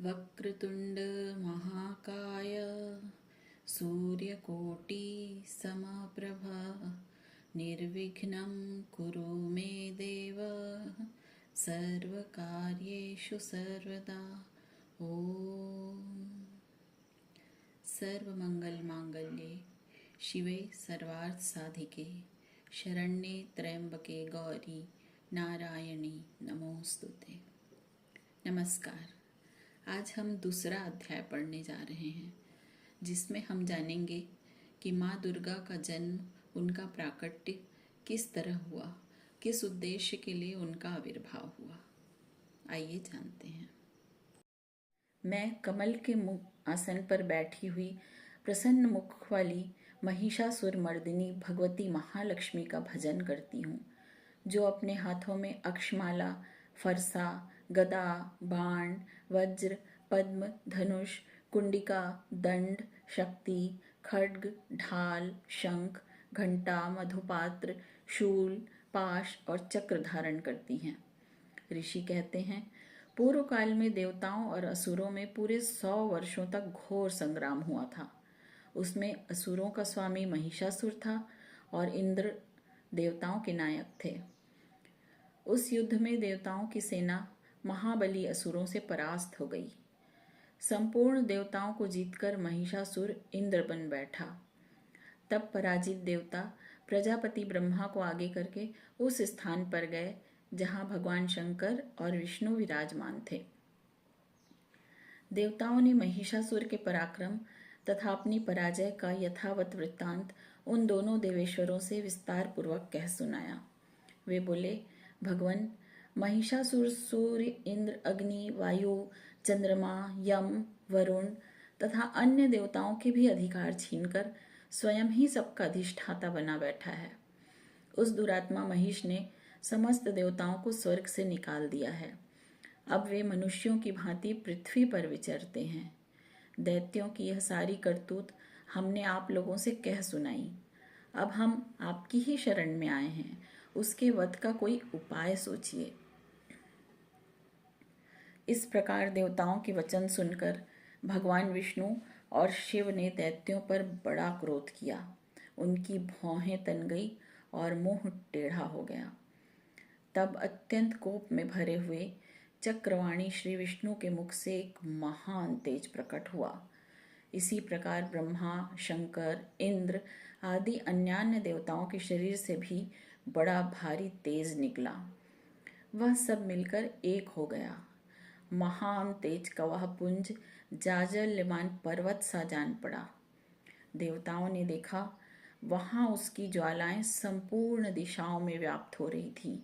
वक्रतुंड महाकाय सूर्यकोटि समप्रभा निर्विघ्नं कुरु मे देव सर्वकार्येषु सर्वदा। ओम। सर्वमंगलमांगल्ये शिवे सर्वार्थ साधिके शरण्ये त्र्यंबके गौरी नारायणी नमोस्तुते। नमस्कार। आज हम दूसरा अध्याय पढ़ने जा रहे हैं जिसमें हम जानेंगे कि माँ दुर्गा का जन्म, उनका प्राकट्य किस तरह हुआ, किस उद्देश्य के लिए उनका आविर्भाव हुआ। आइए जानते हैं। मैं कमल के आसन पर बैठी हुई प्रसन्न मुख वाली महिषासुर मर्दिनी भगवती महालक्ष्मी का भजन करती हूँ, जो अपने हाथों में अक्षमाला, फरसा, गदा, बाण, वज्र, पद्म, धनुष, कुंडिका, दंड, शक्ति, खड्ग, ढाल, शंख, घंटा, मधुपात्र, शूल, पाश और चक्र धारण करती हैं। ऋषि कहते हैं, पूर्व काल में देवताओं और असुरों में पूरे 100 वर्षों तक घोर संग्राम हुआ था। उसमें असुरों का स्वामी महिषासुर था और इंद्र देवताओं के नायक थे। उस युद्ध में देवताओं की सेना महाबली असुरों से परास्त हो गई। संपूर्ण देवताओं को जीतकर महिषासुर इंद्र बन बैठा। तब पराजित देवता प्रजापति ब्रह्मा को आगे करके उस स्थान पर गए जहां भगवान शंकर और विष्णु विराजमान थे। देवताओं ने महिषासुर के पराक्रम तथा अपनी पराजय का यथावत वृत्तांत उन दोनों देवेश्वरों से विस्तार पूर्वक कह सुनाया। वे बोले, भगवान, महिषासुर सूर्य, इंद्र, अग्नि, वायु, चंद्रमा, यम, वरुण तथा अन्य देवताओं के भी अधिकार छीनकर स्वयं ही सबका अधिष्ठाता बना बैठा है। उस दुरात्मा महिष ने समस्त देवताओं को स्वर्ग से निकाल दिया है। अब वे मनुष्यों की भांति पृथ्वी पर विचरते हैं। दैत्यों की यह सारी करतूत हमने आप लोगों से कह सुनाई। अब हम आपकी ही शरण में आए हैं। उसके वध का कोई उपाय सोचिए। इस प्रकार देवताओं के वचन सुनकर भगवान विष्णु और शिव ने दैत्यों पर बड़ा क्रोध किया। उनकी भौहें तन गई और मुंह टेढ़ा हो गया। तब अत्यंत कोप में भरे हुए चक्रवाणी श्री विष्णु के मुख से एक महान तेज प्रकट हुआ। इसी प्रकार ब्रह्मा, शंकर, इंद्र आदि अन्यान्य देवताओं के शरीर से भी बड़ा भारी तेज निकला। वह सब मिलकर एक हो गया। महान तेज का वह पुंज जाजल्यमान पर्वत सा जान पड़ा। देवताओं ने देखा, वहां उसकी ज्वालाएं संपूर्ण दिशाओं में व्याप्त हो रही थी।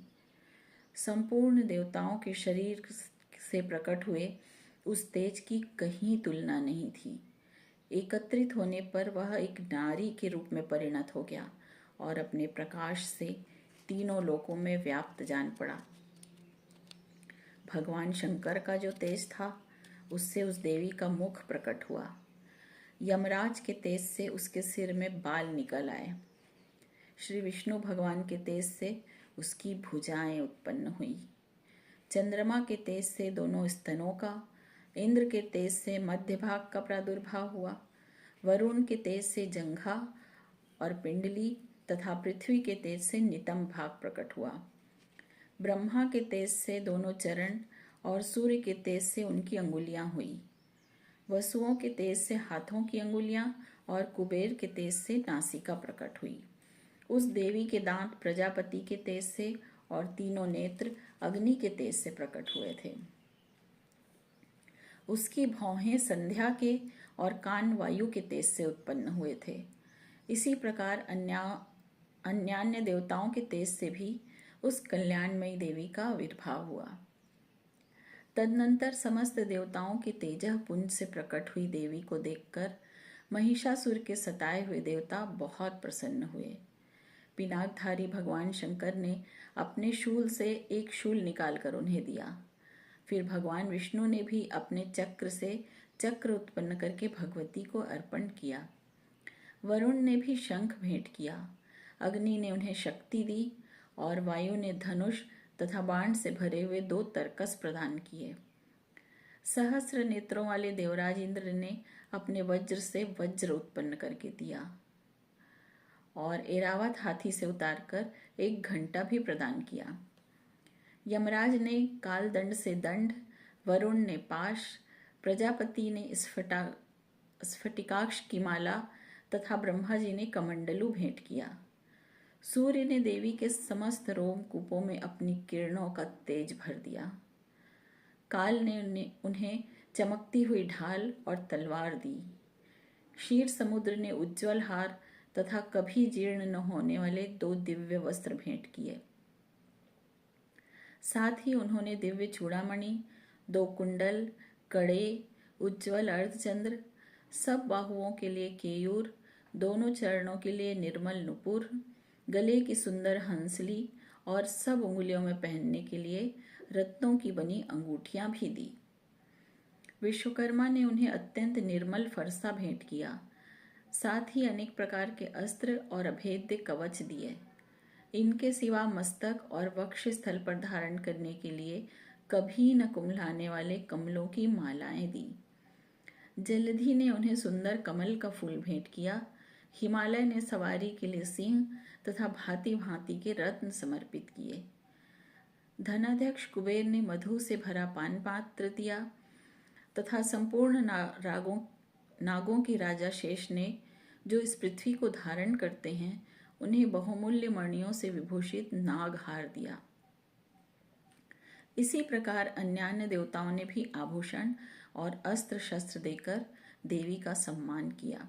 संपूर्ण देवताओं के शरीर से प्रकट हुए उस तेज की कहीं तुलना नहीं थी। एकत्रित होने पर वह एक नारी के रूप में परिणत हो गया और अपने प्रकाश से तीनों लोकों में व्याप्त जान पड़ा। भगवान शंकर का जो तेज था, उससे उस देवी का मुख प्रकट हुआ। यमराज के तेज से उसके सिर में बाल निकल आए। श्री विष्णु भगवान के तेज से उसकी भुजाएं उत्पन्न हुई। चंद्रमा के तेज से दोनों स्तनों का, इंद्र के तेज से मध्य भाग का प्रादुर्भाव हुआ, वरुण के तेज से जंघा और पिंडली तथा पृथ्वी के तेज से नितंब भाग प्रकट हुआ। ब्रह्मा के तेज से दोनों चरण और सूर्य के तेज से उनकी अंगुलियां हुई। वसुओं के तेज से हाथों की अंगुलियां और कुबेर के तेज से नासिका प्रकट हुई। उस देवी के दांत प्रजापति के तेज से और तीनों नेत्र अग्नि के तेज से प्रकट हुए थे। उसकी भौहें संध्या के और कान वायु के तेज से उत्पन्न हुए थे। इसी प्रकार अन्यान्य देवताओं के तेज से भी उस कल्याणमयी देवी का आविर्भाव हुआ। तदनंतर समस्त देवताओं के तेजः पुंज से प्रकट हुई देवी को देखकर महिषासुर के सताए हुए देवता बहुत प्रसन्न हुए। पिनाकधारी भगवान शंकर ने अपने शूल से एक शूल निकालकर उन्हें दिया। फिर भगवान विष्णु ने भी अपने चक्र से चक्र उत्पन्न करके भगवती को अर्पण किया। वरुण ने भी शंख भेंट किया। अग्नि ने उन्हें शक्ति दी और वायु ने धनुष तथा बाण से भरे हुए 2 तरकस प्रदान किए। सहस्र नेत्रों वाले देवराज इंद्र ने अपने वज्र से वज्र उत्पन्न करके दिया और एरावत हाथी से उतारकर 1 घंटा भी प्रदान किया। यमराज ने कालदंड से दंड, वरुण ने पाश, प्रजापति ने स्फटिकाक्ष की माला तथा ब्रह्मा जी ने कमंडलू भेंट किया। सूर्य ने देवी के समस्त रोमकूपों में अपनी किरणों का तेज भर दिया। काल ने उन्हें चमकती हुई ढाल और तलवार दी। क्षीर समुद्र ने उज्ज्वल हार तथा कभी जीर्ण न होने वाले 2 दिव्य वस्त्र भेंट किए। साथ ही उन्होंने दिव्य चूड़ामणि, 2 कुंडल, कड़े, उज्ज्वल अर्धचंद्र, सब बाहुओं के लिए केयूर, दोनों चरणों के लिए निर्मल नुपुर, गले की सुंदर हंसली और सब उंगलियों में पहनने के लिए रत्नों की बनी अंगूठियां भी दी। विश्वकर्मा ने उन्हें अत्यंत निर्मल फरसा भेंट किया। साथ ही अनेक प्रकार के अस्त्र और अभेद्य कवच दिए। इनके सिवा मस्तक और वक्ष स्थल पर धारण करने के लिए कभी न कुम्हलाने वाले कमलों की मालाएं दी। जलधि ने उन्हें सुंदर कमल का फूल भेंट किया। हिमालय ने सवारी के लिए सिंह तथा भांति भांति के रत्न समर्पित किए। धनाध्यक्ष कुबेर ने मधु से भरा पान पात्र दिया तथा संपूर्ण नागों की राजा शेष ने, जो इस पृथ्वी को धारण करते हैं, उन्हें बहुमूल्य मणियों से विभूषित नागहार दिया। इसी प्रकार अन्यान्य देवताओं ने भी आभूषण और अस्त्र शस्त्र देकर देवी का सम्मान किया।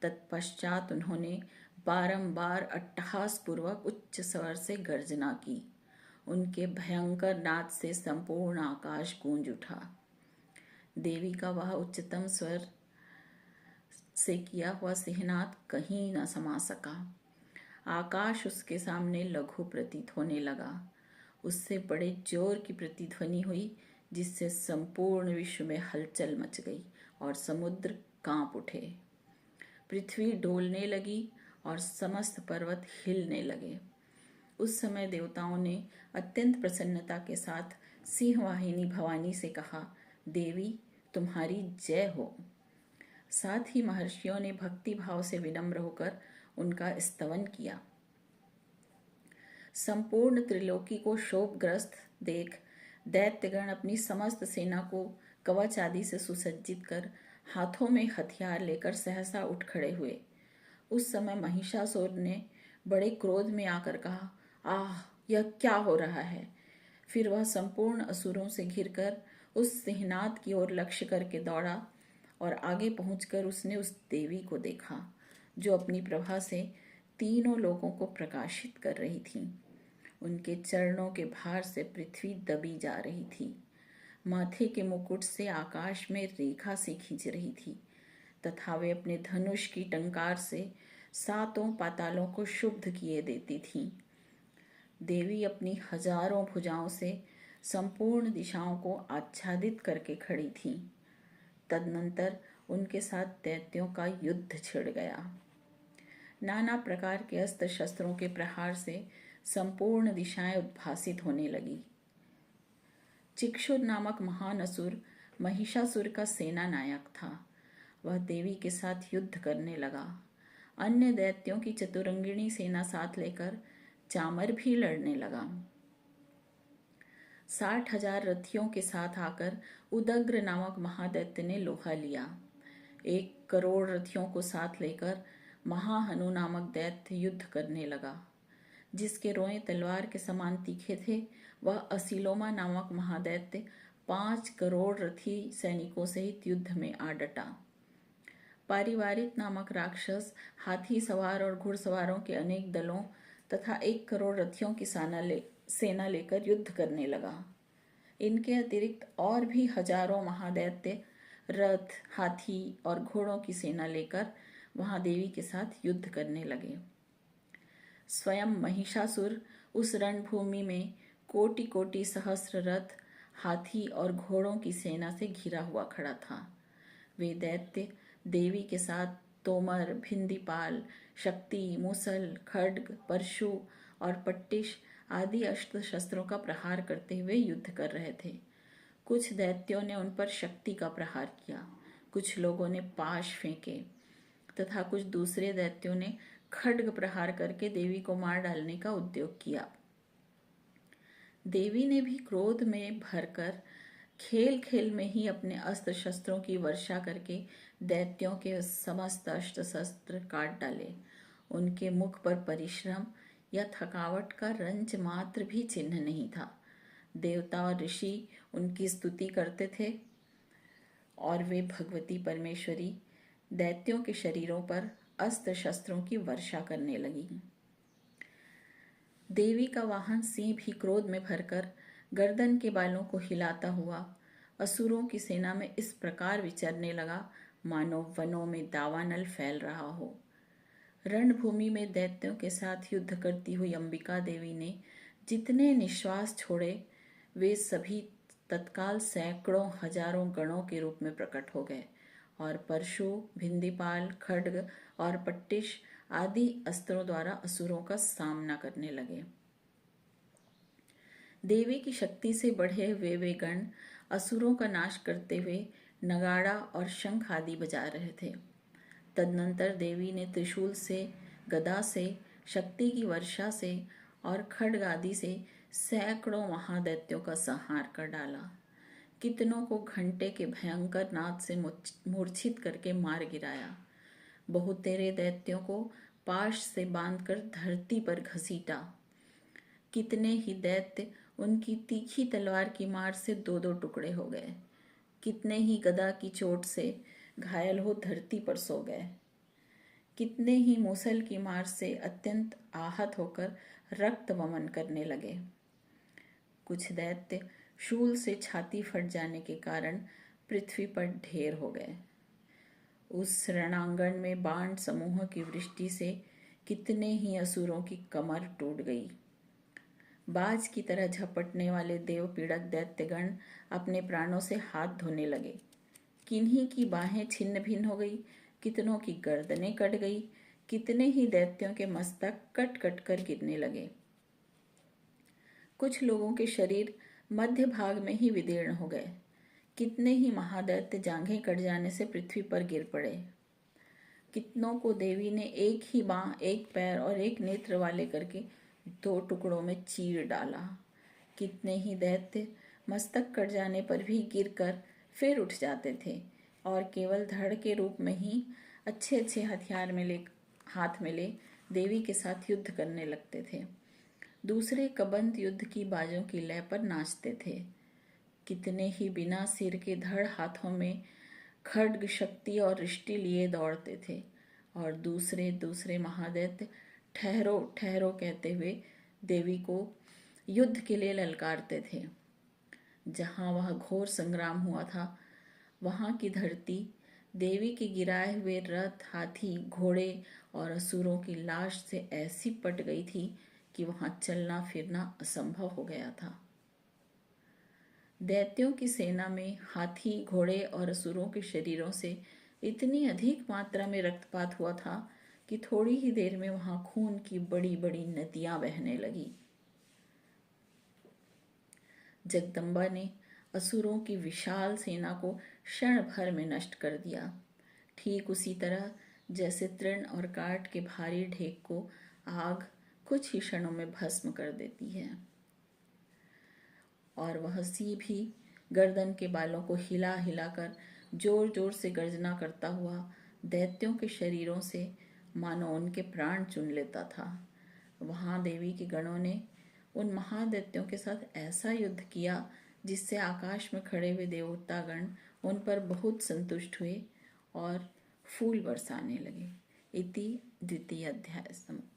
तत्पश्चात उन्होंने बारंबार अट्टहास पूर्वक उच्च स्वर से गर्जना की। उनके भयंकर नाद से संपूर्ण आकाश गूंज उठा। देवी का वह उच्चतम स्वर से किया हुआ सिंहनाद कहीं न समा सका। आकाश उसके सामने लघु प्रतीत होने लगा। उससे बड़े जोर की प्रतिध्वनि हुई, जिससे संपूर्ण विश्व में हलचल मच गई और समुद्र कांप उठे। पृथ्वी डोलने लगी और समस्त पर्वत हिलने लगे। उस समय देवताओं ने अत्यंत प्रसन्नता के साथ सिंहवाहिनी भवानी से कहा, देवी तुम्हारी जय हो। साथ ही महर्षियों ने भक्ति भाव से विनम्र होकर उनका स्तवन किया। संपूर्ण त्रिलोकी को शोकग्रस्त देख दैत्यगण अपनी समस्त सेना को कवच आदि से सुसज्जित कर हाथों में हथियार लेकर सहसा उठ खड़े हुए। उस समय महिषासुर ने बड़े क्रोध में आकर कहा, आह, यह क्या हो रहा है। फिर वह संपूर्ण असुरों से घिरकर उस सिंहनाद की ओर लक्ष्य करके दौड़ा और आगे पहुंचकर उसने उस देवी को देखा, जो अपनी प्रभा से तीनों लोगों को प्रकाशित कर रही थी। उनके चरणों के भार से पृथ्वी दबी जा रही थी। माथे के मुकुट से आकाश में रेखा से खींच रही थी तथा वे अपने धनुष की टंकार से 7 पातालों को शुद्ध किए देती थीं। देवी अपनी हजारों भुजाओं से संपूर्ण दिशाओं को आच्छादित करके खड़ी थीं। तदनंतर उनके साथ दैत्यों का युद्ध छिड़ गया। नाना प्रकार के अस्त्र शस्त्रों के प्रहार से संपूर्ण दिशाएं उद्भासित होने लगी। चिक्षुर नामक महान असुर महिषासुर का सेना नायक था। वह देवी के साथ युद्ध करने लगा। अन्य दैत्यों की चतुरंगिणी सेना साथ लेकर चामर भी लड़ने लगा। 60,000 रथियों के साथ आकर उदग्र नामक महादैत्य ने लोहा लिया। 1 करोड़ रथियों को साथ लेकर महाहनु नामक दैत्य युद्ध करने लगा। जिसके रोएं तलवार के समान तीखे थे, वह असिलोमा नामक महादैत्य 5 करोड़ रथी सैनिकों सहित युद्ध में आ डटा। पारिवारिक नामक राक्षस हाथी सवार और घुड़सवारों के अनेक दलों तथा 1 करोड़ रथियों की सेना लेकर युद्ध करने लगा। इनके अतिरिक्त और भी हजारों महादैत्य रथ, हाथी और घोड़ों की सेना लेकर वहां देवी के साथ युद्ध करने लगे। स्वयं महिषासुर उस रणभूमि में कोटि कोटि सहस्र रथ, हाथी और घोड़ों की सेना से घिरा हुआ खड़ा था। वे दैत्य देवी के साथ तोमर, भिंदीपाल, शक्ति, मूसल, खड्ग, परशु और पट्टिश आदि अस्त्र शस्त्रों का प्रहार करते हुए युद्ध कर रहे थे। कुछ दैत्यों ने उन पर शक्ति का प्रहार किया, कुछ लोगों ने पाश फेंके तथा कुछ दूसरे दैत्यों ने खड्ग प्रहार करके देवी को मार डालने का उद्योग किया। देवी ने भी क्रोध में भरकर खेल खेल में ही अपने अस्त्र शस्त्रों की वर्षा करके दैत्यों के समस्त अस्त्र शस्त्र काट डाले। उनके मुख पर परिश्रम या थकावट का रंच मात्र भी चिन्ह नहीं था। देवता और ऋषि उनकी स्तुति करते थे और वे भगवती परमेश्वरी दैत्यों के शरीरों पर अस्त्र शस्त्रों की वर्षा करने लगी। देवी का वाहन सिंह भी क्रोध में भरकर गर्दन के बालों को हिलाता हुआ असुरों की सेना में इस प्रकार विचरने लगा मानो वनों में दावानल फैल रहा हो। रणभूमि में दैत्यों के साथ युद्ध करती हुई अंबिका देवी ने जितने निश्वास छोड़े वे सभी तत्काल सैकड़ों हजारों गणों के रूप में प्रकट हो गए और परशु, भिंदीपाल, खड्ग और पट्टिश आदि अस्त्रों द्वारा असुरों का सामना करने लगे। देवी की शक्ति से बढ़े हुए वे गण असुरों का नाश करते हुए नगाड़ा और शंख आदि बजा रहे थे। तदनंतर देवी ने त्रिशूल से, गदा से, शक्ति की वर्षा से और खड्ग आदि से सैकड़ों महादैत्यों का संहार कर डाला। कितनों को घंटे के भयंकर नाद से मूर्छित करके मार गिराया। बहुतेरे दैत्यों को पाश से बांधकर धरती पर घसीटा। कितने ही दैत्य उनकी तीखी तलवार की मार से दो दो टुकड़े हो गए। कितने ही गदा की चोट से घायल हो धरती पर सो गए। कितने ही मूसल की मार से अत्यंत आहत होकर रक्त वमन करने लगे। कुछ दैत्य शूल से छाती फट जाने के कारण पृथ्वी पर ढेर हो गए। उस रणांगण में बाण समूह की वृष्टि से कितने ही असुरों की कमर टूट गई। बाज की तरह झपटने वाले देव पीड़क दैत्यगण अपने प्राणों से हाथ धोने लगे। किन्हीं की बाहें छिन्न भिन्न हो गई, कितनों की गर्दनें कट गई, कितने ही दैत्यों के मस्तक कट कट कर गिरने लगे। कुछ लोगों के शरीर मध्य भाग में ही विदीर्ण हो गए। कितने ही महादैत्य जांघें कट जाने से पृथ्वी पर गिर पड़े। कितनों को देवी ने एक ही बांह, एक पैर और एक नेत्र वाले करके दो टुकड़ों में चीर डाला। कितने ही दैत्य मस्तक कट जाने पर भी गिरकर फिर उठ जाते थे और केवल धड़ के रूप में ही अच्छे अच्छे हथियार हाथ में ले देवी के साथ युद्ध करने लगते थे। दूसरे कबंध युद्ध की बाजों की लय पर नाचते थे। कितने ही बिना सिर के धड़ हाथों में खड्ग, शक्ति और रिष्टि लिए दौड़ते थे और दूसरे दूसरे महादैत्य ठहरो ठहरो कहते हुए देवी को युद्ध के लिए ललकारते थे। जहाँ वह घोर संग्राम हुआ था वहाँ की धरती देवी के गिराए हुए रथ, हाथी, घोड़े और असुरों की लाश से ऐसी पट गई थी कि वहां चलना फिरना असंभव हो गया था। दैत्यों की सेना में हाथी, घोड़े और असुरों के शरीरों से इतनी अधिक मात्रा में रक्तपात हुआ था कि थोड़ी ही देर में वहां खून की बड़ी बड़ी नदियां बहने लगी। जगदम्बा ने असुरों की विशाल सेना को क्षण भर में नष्ट कर दिया। ठीक उसी तरह जैसे तृण और काठ के भारी ढेक को आग कुछ ही क्षणों में भस्म कर देती है। और वह सी भी गर्दन के बालों को हिला हिलाकर जोर जोर से गर्जना करता हुआ दैत्यों के शरीरों से मानो उनके प्राण चुन लेता था। वहां देवी के गणों ने उन महादैत्यों के साथ ऐसा युद्ध किया जिससे आकाश में खड़े हुए देवतागण उन पर बहुत संतुष्ट हुए और फूल बरसाने लगे। इति द्वितीय अध्याय समाप्त।